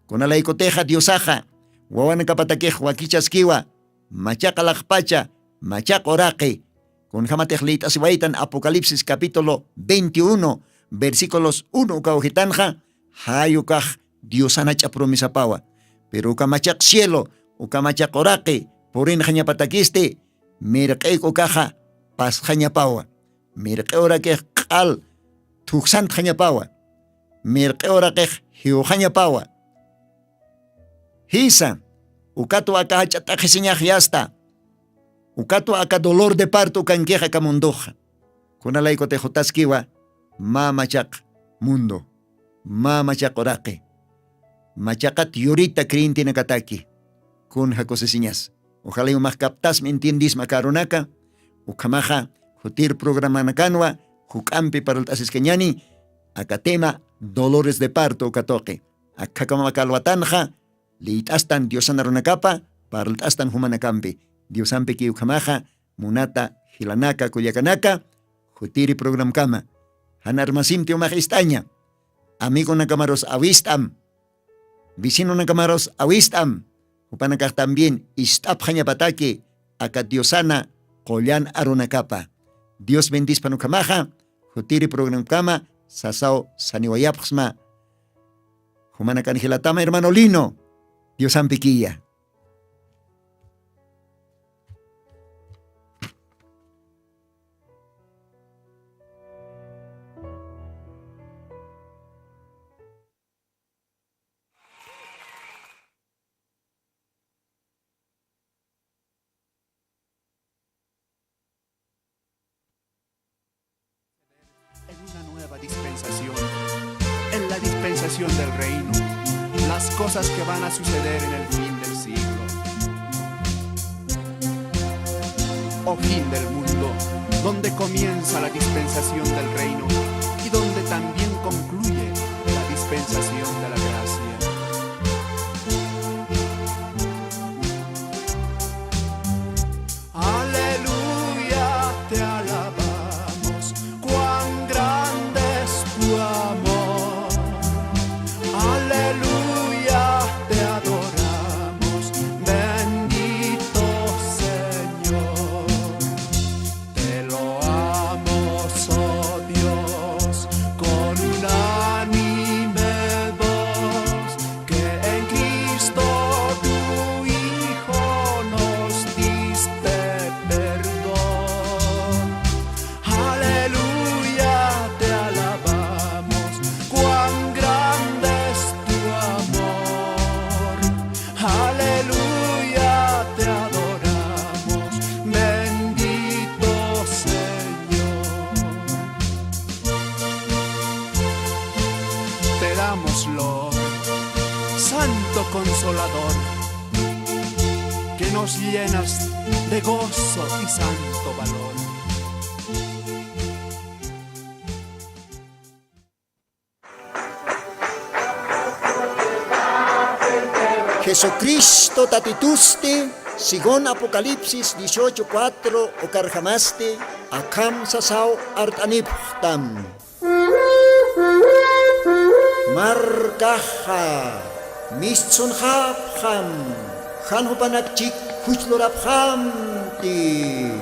Kunalaikoteja Diosaja. Wawanakapatakej wakichaskiwa. Machak alakpacha. Machak orake. Kun jamatej litaswaitan Apocalipsis capítulo 21. Versículos 1 kaujitanja. Hayukaj Diosanacha promisapawa. Pero ukamachak cielo. Ukamachak orake. Porin jañapatakiste. Mirqeik ukaja. Pas jañapawa. Mirqe orake kal. Tuksant jañapawa. Mirqe orakej hiujaña pawa. Hisa. Ukato aka hachatajiseñaj yasta. Ukato aka dolor de parto kanqueja kamundoja. Kunalaiko tejotaskiwa, mamachak mundo, mamachak orake. Machakat yurita krinti nakataki. Kun jakosesiñas. Ojalá yo más captas me entiendis macaronaca. Ukamaja, jutir programa nacanwa, jukampi para el asisqueñani, acatema dolores de parto katoque. Akakamakalwatanja, liitastan diosanaronacapa, para el astan humanacampi. Diosampi ki ukamaja, munata, hilanaka, kuyakanaka, jutiri program kama. Hanarmasim tio magistaña. Amigo nakamaros awistam. Vecino nakamaros awistam. Upanakak también istapjaña pataki, akatiosana, kollan aronakapa. Dios bendice panukamaja, jutiri program kama, sasao saniwayapxma. Humanakan hilatama hermano Lino, Dios ampiquilla. Dispensación, en la dispensación del reino, las cosas que van a suceder en el fin del siglo. Oh fin del mundo, donde comienza la dispensación del reino y donde también concluye la dispensación de la gracia. Aleluya, te alabamos, cuán grande tu amor, aleluya, te adoramos, bendito Señor, te loamos, oh Dios, con unánime voz, que en Cristo tu Hijo nos diste perdón, aleluya, te alabamos, cuán grande es tu amor, aleluya, te adoramos, bendito Señor. Te damos Lord, Santo Consolador, que nos llenas de gozo y santo valor. Jesucristo tatituste, según Apocalipsis 18:4, o carjamaste, akam sasao artaniptam. Markaha, mischunhapham, hanhupanakchik huchloraphamti.